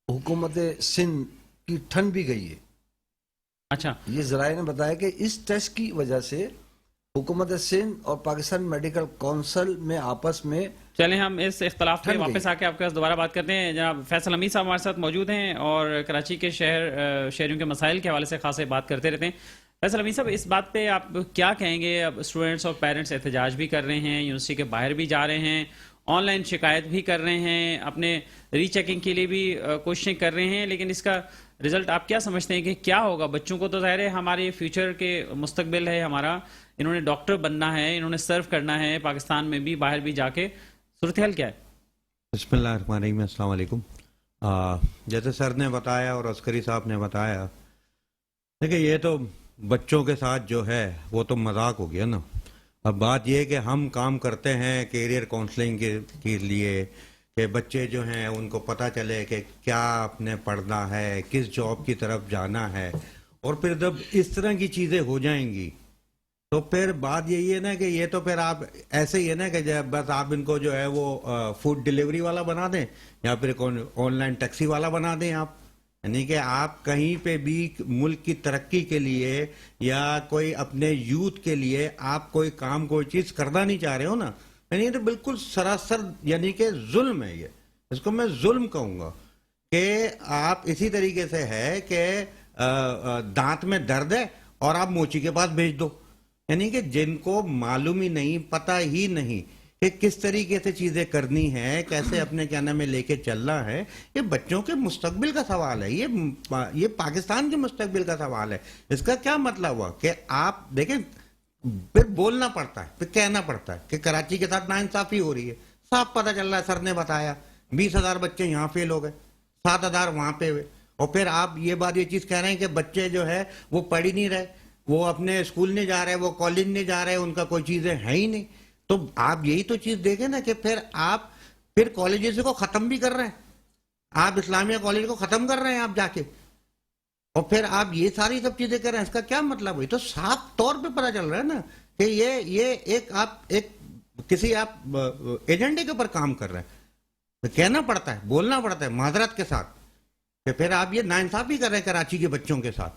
حکومت سندھ کی ٹھن بھی گئی ہے. اچھا, یہ ذرائع نے بتایا کہ اس ٹیسٹ کی وجہ سے حکومت سندھ اور پاکستان میڈیکل کونسل میں آپس میں چلیں ہم اس اختلاف پہ واپس آ کے آپ کے پاس دوبارہ بات کرتے ہیں. جناب فیصل حمید صاحب ہمارے ساتھ موجود ہیں اور کراچی کے شہریوں کے مسائل کے حوالے سے خاصے بات کرتے رہتے ہیں. فیصل حمید صاحب, اس بات پہ آپ کیا کہیں گے؟ اب اسٹوڈنٹس اور پیرنٹس احتجاج بھی کر رہے ہیں, یونیورسٹی کے باہر بھی جا رہے ہیں, آن لائن شکایت بھی کر رہے ہیں, اپنے ری چیکنگ کے لیے بھی کوششیں کر رہے ہیں, لیکن اس کا رزلٹ آپ کیا سمجھتے ہیں کہ کیا ہوگا؟ بچوں کو تو ظاہر ہے ہمارے فیوچر کے مستقبل ہے ہمارا, انہوں نے ڈاکٹر بننا ہے, انہوں نے سرو کرنا ہے پاکستان میں بھی باہر بھی جا کے. صورتحال کیا ہے؟ بسم اللہ الرحمن الرحیم. السلام علیکم. جیسے سر نے بتایا اور عسکری صاحب نے بتایا, دیکھیں یہ تو بچوں کے ساتھ جو ہے وہ تو مذاق ہو گیا نا. اب بات یہ ہے کہ ہم کام کرتے ہیں کیریئر کاؤنسلنگ کے لیے کہ بچے جو ہیں ان کو پتہ چلے کہ کیا آپ نے پڑھنا ہے, کس جاب کی طرف جانا ہے, اور پھر جب اس طرح کی چیزیں ہو جائیں گی تو پھر بات یہی ہے نا کہ یہ تو پھر آپ ایسے ہی ہے نا کہ بس آپ ان کو جو ہے وہ فوڈ ڈیلیوری والا بنا دیں یا پھر آن لائن ٹیکسی والا بنا دیں آپ. یعنی کہ آپ کہیں پہ بھی ملک کی ترقی کے لیے یا کوئی اپنے یوتھ کے لیے آپ کوئی کام کوئی چیز کرنا نہیں چاہ رہے ہو نا, یعنی تو بالکل سراسر یعنی کہ ظلم ہے. یہ اس کو میں ظلم کہوں گا کہ آپ اسی طریقے سے ہے کہ دانت میں درد ہے اور آپ موچی کے پاس بھیج دو. یعنی کہ جن کو معلوم ہی نہیں, پتہ ہی نہیں کہ کس طریقے سے چیزیں کرنی ہے, کیسے اپنے کیا نام میں لے کے چلنا ہے. یہ بچوں کے مستقبل کا سوال ہے, یہ پاکستان کے مستقبل کا سوال ہے. اس کا کیا مطلب ہوا کہ آپ دیکھیں پھر بولنا پڑتا ہے, پھر کہنا پڑتا ہے کہ کراچی کے ساتھ ناانصافی ہو رہی ہے. صاف پتہ چل رہا ہے, سر نے بتایا 20,000 بچے یہاں فیل ہو گئے, 7,000 وہاں پہ ہوئے, اور پھر آپ یہ چیز کہہ رہے ہیں کہ بچے جو ہے وہ پڑھ ہی نہیں رہے, وہ اپنے اسکول نہیں جا رہے, وہ کالج نہیں جا رہے, ان کا کوئی چیزیں ہے ہی نہیں. تو آپ یہی تو چیز دیکھیں نا کہ پھر آپ پھر کالجز کو ختم بھی کر رہے ہیں, آپ اسلامیہ کالج کو ختم کر رہے ہیں آپ جا کے, اور پھر آپ یہ ساری سب چیزیں کر رہے ہیں. اس کا کیا مطلب ہے؟ تو صاف طور پہ پتہ چل رہا ہے نا کہ یہ ایک کسی آپ ایجنڈے کے اوپر کام کر رہے ہیں. کہنا پڑتا ہے, بولنا پڑتا ہے معذرت کے ساتھ کہ پھر آپ یہ ناانصافی کر رہے ہیں کراچی کے بچوں کے ساتھ,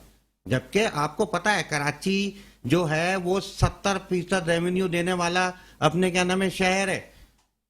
جبکہ آپ کو پتا ہے کراچی جو ہے وہ 70% ریونیو دینے والا اپنے کیا نام ہے شہر ہے.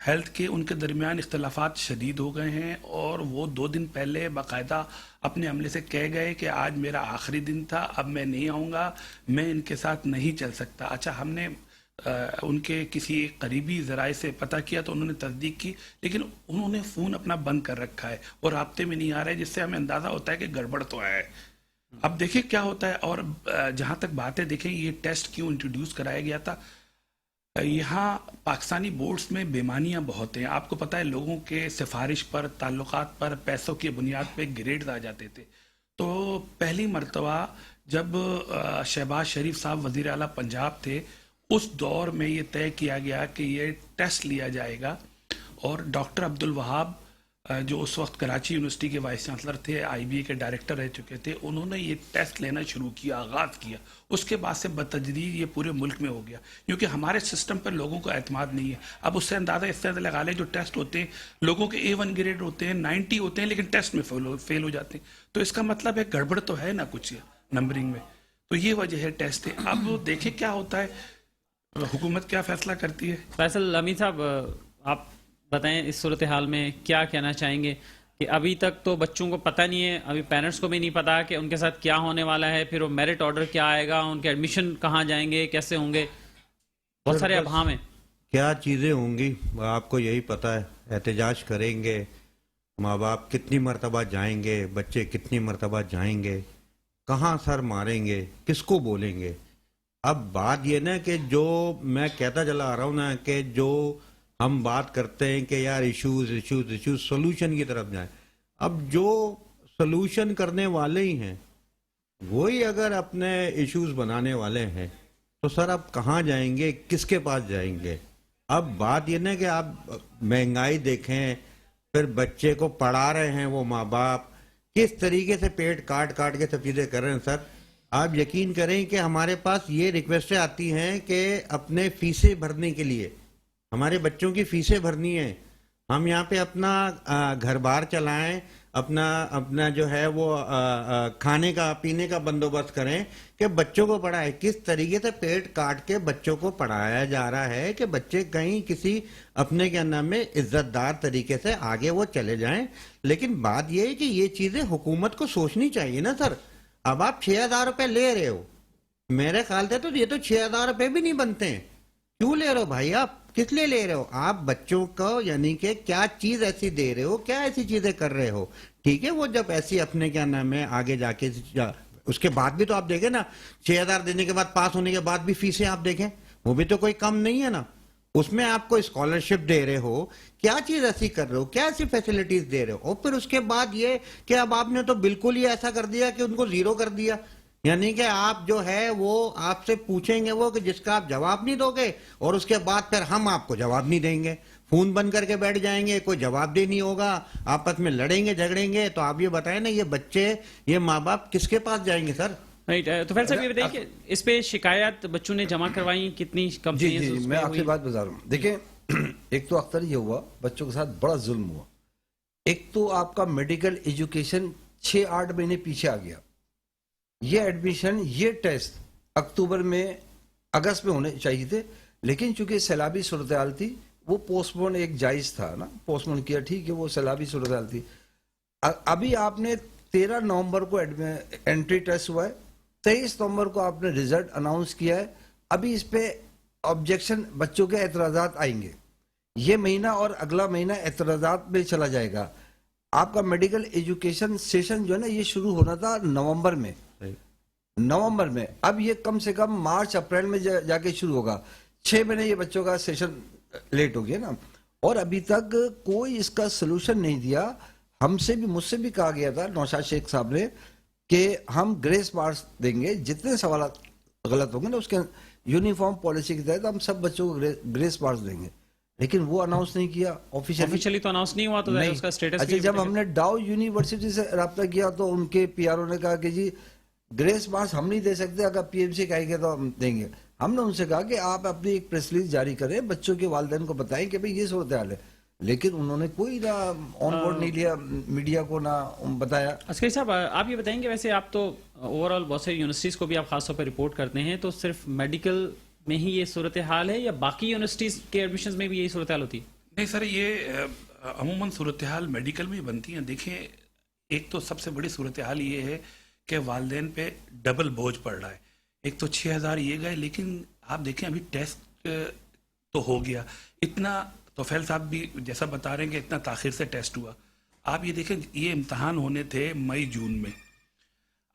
ہیلتھ کے ان کے درمیان اختلافات شدید ہو گئے ہیں، اور وہ 2 دن پہلے باقاعدہ اپنے عملے سے کہہ گئے کہ آج میرا آخری دن تھا، اب میں نہیں آؤں گا، میں ان کے ساتھ نہیں چل سکتا۔ اچھا، ہم نے ان کے کسی قریبی ذرائع سے پتہ کیا تو انہوں نے تصدیق کی، لیکن انہوں نے فون اپنا بند کر رکھا ہے اور رابطے میں نہیں آ رہے، جس سے ہمیں اندازہ ہوتا ہے کہ گڑبڑ تو ہے۔ اب دیکھیں کیا ہوتا ہے۔ اور جہاں تک بات ہے، دیکھیں یہ ٹیسٹ کیوں انٹروڈیوس کرایا گیا تھا۔ یہاں پاکستانی بورڈز میں بےمانیاں بہت ہیں، آپ کو پتہ ہے، لوگوں کے سفارش پر، تعلقات پر، پیسوں کی بنیاد پہ گریڈز آ جاتے تھے۔ تو پہلی مرتبہ جب شہباز شریف صاحب وزیر اعلیٰ پنجاب تھے، اس دور میں یہ طے کیا گیا کہ یہ ٹیسٹ لیا جائے گا، اور ڈاکٹر عبد الوہاب جو اس وقت کراچی یونیورسٹی کے وائس چانسلر تھے، آئی بی اے کے ڈائریکٹر رہ چکے تھے، انہوں نے یہ ٹیسٹ لینا شروع کیا، آغاز کیا۔ اس کے بعد سے بتدریج یہ پورے ملک میں ہو گیا، کیونکہ ہمارے سسٹم پر لوگوں کو اعتماد نہیں ہے۔ اب اس سے اندازہ اس طرح لگا لیں، جو ٹیسٹ ہوتے ہیں لوگوں کے A1 گریڈ ہوتے ہیں، 90 ہوتے ہیں، لیکن ٹیسٹ میں فیل ہو جاتے ہیں۔ تو اس کا مطلب ہے گڑبڑ تو ہے نا کچھ نمبرنگ میں۔ تو یہ وجہ ہے ٹیسٹ ہے۔ اب دیکھیں کیا ہوتا ہے، حکومت کیا فیصلہ کرتی ہے۔ فیصل امین صاحب، آپ بتائیں اس صورتحال میں کیا کہنا چاہیں گے کہ ابھی تک تو بچوں کو پتہ نہیں ہے، ابھی پیرنٹس کو بھی نہیں پتا کہ ان کے ساتھ کیا ہونے والا ہے، پھر وہ میرٹ آرڈر کیا آئے گا، ان کے ایڈمیشن کہاں جائیں گے، کیسے ہوں گے، بہت سارے ابہام ہیں۔ کیا چیزیں ہوں گی آپ کو یہی پتہ ہے، احتجاج کریں گے، ماں باپ کتنی مرتبہ جائیں گے، بچے کتنی مرتبہ جائیں گے، کہاں سر ماریں گے، کس کو بولیں گے۔ اب بات یہ نا کہ جو میں کہتا چلا آ رہا ہوں نا کہ جو ہم بات کرتے ہیں کہ یار ایشوز سولوشن کی طرف جائیں، اب جو سولوشن کرنے والے ہی ہیں وہی اگر اپنے ایشوز بنانے والے ہیں تو سر آپ کہاں جائیں گے، کس کے پاس جائیں گے۔ اب بات یہ نا کہ آپ مہنگائی دیکھیں، پھر بچے کو پڑھا رہے ہیں وہ ماں باپ کس طریقے سے پیٹ کاٹ کاٹ کے سب چیزیں کر رہے ہیں۔ سر آپ یقین کریں کہ ہمارے پاس یہ ریکویسٹیں آتی ہیں کہ اپنے فیسیں بھرنے کے لیے، ہمارے بچوں کی فیسیں بھرنی ہیں، ہم یہاں پہ اپنا گھر بار چلائیں، اپنا جو ہے وہ کھانے کا پینے کا بندوبست کریں کہ بچوں کو پڑھائیں۔ کس طریقے سے پیٹ کاٹ کے بچوں کو پڑھایا جا رہا ہے کہ بچے کہیں کسی اپنے کیا نام میں عزت دار طریقے سے آگے وہ چلے جائیں۔ لیکن بات یہ ہے کہ یہ چیزیں حکومت کو سوچنی چاہیے نا سر۔ اب آپ 6,000 روپے لے رہے ہو، میرے خیال سے تو یہ تو 6,000 روپے بھی نہیں بنتے ہیں۔ کیوں لے رہے ہو بھائی، آپ کس لیے لے رہے ہو؟ آپ بچوں کو یعنی کہ کیا چیز ایسی دے رہے ہو، کیا ایسی چیزیں کر رہے ہو؟ ٹھیک ہے، وہ جب ایسی اپنے کیا نام ہے آگے جا کے اس کے بعد بھی تو آپ دیکھیں نا، 6,000 دینے کے بعد پاس ہونے کے بعد بھی فیسیں آپ دیکھیں، وہ بھی تو کوئی کم نہیں ہے نا۔ اس میں آپ کو اسکالرشپ دے رہے ہو، کیا چیز ایسی کر رہے ہو، کیا ایسی فیسلٹیز دے رہے ہو، اور پھر اس کے بعد یہ کہ اب آپ نے تو بالکل ہی ایسا کر دیا کہ ان کو زیرو کر دیا۔ یعنی کہ آپ جو ہے وہ آپ سے پوچھیں گے وہ کہ جس کا آپ جواب نہیں دو گے، اور اس کے بعد پھر ہم آپ کو جواب نہیں دیں گے، فون بند کر کے بیٹھ جائیں گے، کوئی جواب دے نہیں ہوگا، آپس میں لڑیں گے جھگڑیں گے۔ تو آپ یہ بتائیں نا، یہ بچے یہ ماں باپ کس کے پاس جائیں گے سر؟ رائٹ، تو فیصل صاحب یہ بتائیے کہ اس پہ شکایت بچوں نے جمع کروائی کتنی کمپنیز؟ جی میں آخری بات بتا رہا ہوں۔ دیکھیں، ایک تو اختر یہ ہوا، بچوں کے ساتھ بڑا ظلم ہوا۔ ایک تو آپ کا میڈیکل ایجوکیشن 6-8 مہینے پیچھے آ گیا۔ یہ ایڈمیشن، یہ ٹیسٹ اکتوبر میں اگست میں ہونے چاہیے تھے، لیکن چونکہ سیلابی صورتحال تھی وہ پوسٹ پون ایک جائز تھا نا، پوسٹ پون کیا، ٹھیک ہے، وہ سیلابی صورتحال تھی۔ ابھی آپ نے 13 نومبر کو انٹری ٹیسٹ ہوا ہے، 23 نومبر کو آپ نے رزلٹ اناؤنس کیا ہے۔ ابھی اس پہ آبجیکشن، بچوں کے اعتراضات آئیں گے، یہ مہینہ اور اگلا مہینہ اعتراضات میں چلا جائے گا۔ آپ کا میڈیکل ایجوکیشن سیشن جو ہے نا، یہ شروع ہونا تھا نومبر میں، اب یہ کم سے کم مارچ اپریل میں جا کے شروع ہوگا۔ 6 مہینے یہ بچوں کا سیشن لیٹ ہو گیا نا، اور ابھی تک کوئی اس کا سلوشن نہیں دیا۔ ہم سے بھی، مجھ سے بھی کہا گیا تھا نوشاد شیخ صاحب نے کہ ہم گریس مارکس دیں گے، جتنے سوالات غلط ہوں گے نا اس کے یونیفارم پالیسی کے تحت ہم سب بچوں کو گریس مارکس دیں گے، لیکن وہ اناؤنس نہیں کیا آفیشیلی، تو اناؤنس نہیں ہوا، تو اس کا سٹیٹس۔ اچھا، جب ہم نے ڈاؤ یونیورسٹی سے رابطہ کیا تو ان کے پی آر او نے کہا کہ جی گریس مارکس ہم نہیں دے سکتے، اگر پی ایم سی کہے گا تو ہم دیں گے۔ ہم نے ان سے کہا کہ آپ اپنی ایک پریس ریلیز جاری کریں، بچوں کے والدین کو بتائیں کہ بھئی یہ صورتحال ہے، لیکن انہوں نے کوئی نہ آن بورڈ نہیں لیا، میڈیا کو نہ بتایا۔ عسکری صاحب، آپ یہ بتائیں کہ ویسے آپ تو اوور آل بہت ساری یونیورسٹیز کو بھی آپ خاص طور پہ رپورٹ کرتے ہیں، تو صرف میڈیکل میں ہی یہ صورتحال ہے یا باقی یونیورسٹیز کے ایڈمیشنز میں بھی یہی صورتحال ہوتی ہے؟ نہیں سر، یہ عموماً صورتحال میڈیکل میں بنتی ہیں. دیکھیں، ایک تو سب سے بڑی صورتحال یہ ہے کہ والدین پہ ڈبل بوجھ پڑ رہا ہے. ایک تو 6,000 یہ گئے، لیکن آپ دیکھیں ابھی ٹیسٹ تو ہو گیا. اتنا توفیل صاحب بھی جیسا بتا رہے ہیں کہ اتنا تاخیر سے ٹیسٹ ہوا. آپ یہ دیکھیں، یہ امتحان ہونے تھے مئی جون میں.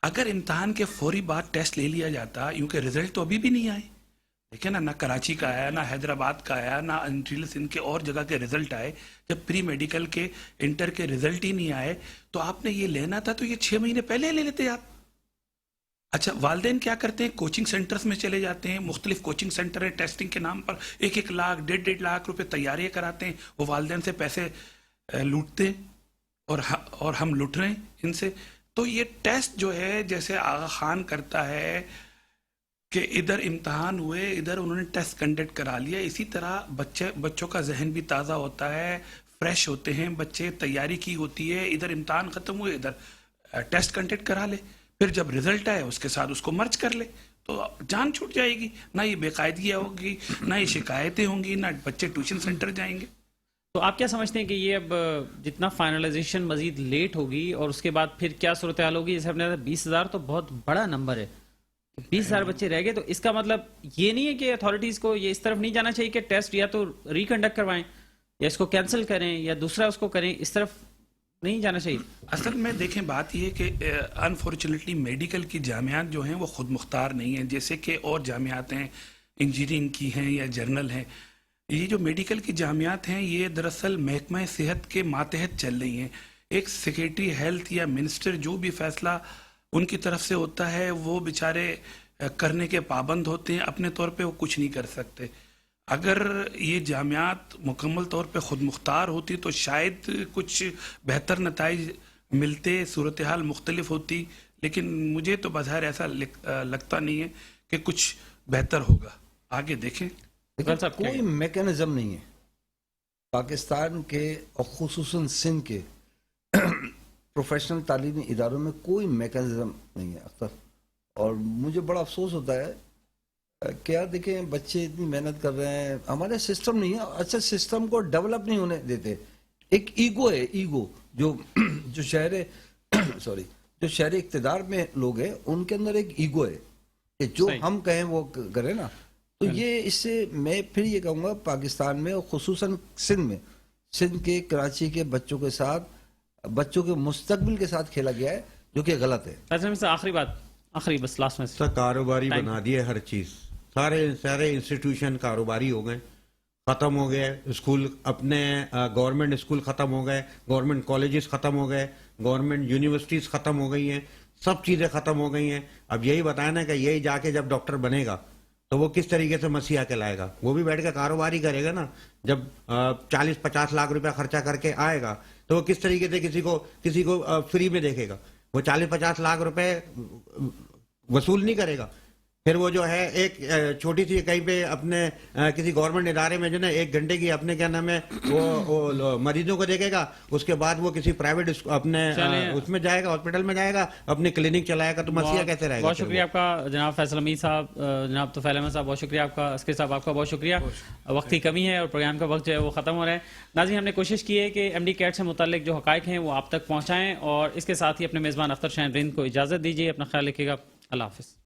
اگر امتحان کے فوری بعد ٹیسٹ لے لیا جاتا، کیونکہ رزلٹ تو ابھی بھی نہیں آئے. دیکھیں نا، نہ کراچی کا آیا، نہ حیدرآباد کا آیا، نہ انٹیریل سندھ کے اور جگہ کے رزلٹ آئے. جب پری میڈیکل کے انٹر کے رزلٹ ہی نہیں آئے تو آپ نے یہ لینا تھا تو یہ 6 مہینے پہلے لے لیتے آپ. اچھا، والدین کیا کرتے ہیں؟ کوچنگ سینٹرز میں چلے جاتے ہیں. مختلف کوچنگ سینٹر ہیں، ٹیسٹنگ کے نام پر 1 لاکھ 1.5 لاکھ روپے تیاریاں کراتے ہیں. وہ والدین سے پیسے لوٹتے ہیں اور ہم لوٹ رہے ہیں ان سے. تو یہ ٹیسٹ جو ہے، جیسے آغا خان کرتا ہے کہ ادھر امتحان ہوئے، ادھر انہوں نے ٹیسٹ کنڈکٹ کرا لیا، اسی طرح بچوں کا ذہن بھی تازہ ہوتا ہے، فریش ہوتے ہیں بچے، تیاری کی ہوتی ہے. ادھر امتحان ختم ہوئے، ادھر ٹیسٹ کنڈکٹ کرا لے، پھر جب رزلٹ آئے اس کے ساتھ اس کو مرج کر لے، تو جان چھوٹ جائے گی. نہ یہ بے قاعدگیاں ہوگی، نہ یہ شکایتیں ہوں گی، نہ بچے ٹیوشن سینٹر جائیں گے. تو آپ کیا سمجھتے ہیں کہ یہ اب جتنا فائنلائزیشن مزید لیٹ ہوگی اور اس کے بعد پھر کیا صورتحال ہوگی؟ جیسے ہم نے 20,000 تو بہت بڑا نمبر ہے، 20,000 بچے رہ گئے. تو اس کا مطلب یہ نہیں ہے کہ اتھارٹیز کو یہ اس طرف نہیں جانا چاہیے کہ ٹیسٹ یا تو ریکنڈکٹ کروائیں یا اس کو کینسل کریں یا دوسرا اس کو کریں، اس طرف نہیں جانا چاہیے؟ اصل میں دیکھیں، بات یہ ہے کہ انفارچونیٹلی میڈیکل کی جامعات جو ہیں وہ خود مختار نہیں ہیں، جیسے کہ اور جامعات ہیں، انجینئرنگ کی ہیں یا جرنل ہیں. یہ جو میڈیکل کی جامعات ہیں یہ دراصل محکمہ صحت کے ماتحت چل رہی ہیں. ایک سیکریٹری ہیلتھ یا منسٹر جو بھی فیصلہ ان کی طرف سے ہوتا ہے وہ بیچارے کرنے کے پابند ہوتے ہیں، اپنے طور پہ وہ کچھ نہیں کر سکتے. اگر یہ جامعات مکمل طور پہ خود مختار ہوتی تو شاید کچھ بہتر نتائج ملتے، صورتحال مختلف ہوتی. لیکن مجھے تو بظاہر ایسا لگتا نہیں ہے کہ کچھ بہتر ہوگا. آگے دیکھیں. کوئی میکینزم نہیں ہے پاکستان کے اور خصوصاً سندھ کے پروفیشنل تعلیمی اداروں میں، کوئی میکینزم نہیں ہے اختر. اور مجھے بڑا افسوس ہوتا ہے کہ یار دیکھیں، بچے اتنی محنت کر رہے ہیں، ہمارے سسٹم نہیں ہے. اچھا، سسٹم کو ڈیولپ نہیں ہونے دیتے. ایک ایگو ہے، ایگو جو شہر اقتدار میں لوگ ہیں ان کے اندر ایک ایگو ہے کہ جو ہم کہیں وہ کریں نا. تو یہ اس سے میں پھر یہ کہوں گا پاکستان میں اور خصوصاً سندھ کے کراچی کے بچوں کے ساتھ، بچوں کے مستقبل کے ساتھ کھیلا گیا ہے، جو کہ غلط ہے. آخری بس لاسٹ میں سر، کاروباری بنا دیے ہر چیز. سارے انسٹیٹیوشن کاروباری ہو گئے، ختم ہو گئے. اسکول اپنے گورنمنٹ اسکول ختم ہو گئے، گورنمنٹ کالجز ختم ہو گئے، گورنمنٹ یونیورسٹیز ختم ہو گئی ہیں، سب چیزیں ختم ہو گئی ہیں. اب یہی بتائیں نا کہ یہی جا کے جب ڈاکٹر بنے گا تو وہ کس طریقے سے مسیحا کہلائے گا؟ وہ بھی بیٹھ کے کاروباری کرے گا نا. جب 40-50 لاکھ روپے خرچہ کر کے آئے گا تو وہ کس طریقے سے کسی کو فری میں دیکھے گا؟ وہ 40-50 لاکھ روپے وصول نہیں کرے گا. پھر وہ جو ہے ایک چھوٹی سی کہیں پہ اپنے کسی گورنمنٹ ادارے میں جو نا 1 گھنٹے کی اپنے کیا نام ہے وہ مریضوں کو دیکھے گا. اس کے بعد وہ کسی پرائیویٹ اپنے اس میں جائے گا، ہاسپٹل میں جائے گا، اپنی کلینک چلائے گا. تو مسیحا کیسے رہے گا؟ بہت شکریہ آپ کا جناب فیصل امید صاحب، جناب توفیل احمد صاحب، بہت شکریہ آپ کا. عسکری صاحب آپ کا بہت شکریہ. وقت کی کمی ہے اور پروگرام کا وقت جو ہے وہ ختم ہو رہا ہے. ناظرین، ہم نے کوشش کی ہے کہ ایم ڈی کیٹ سے متعلق جو حقائق ہیں وہ آپ تک پہنچائیں، اور اس کے ساتھ ہی اپنے میزبان اختر شاہین رند کو اجازت دیجیے. اپنا خیال رکھیے گا. اللہ حافظ.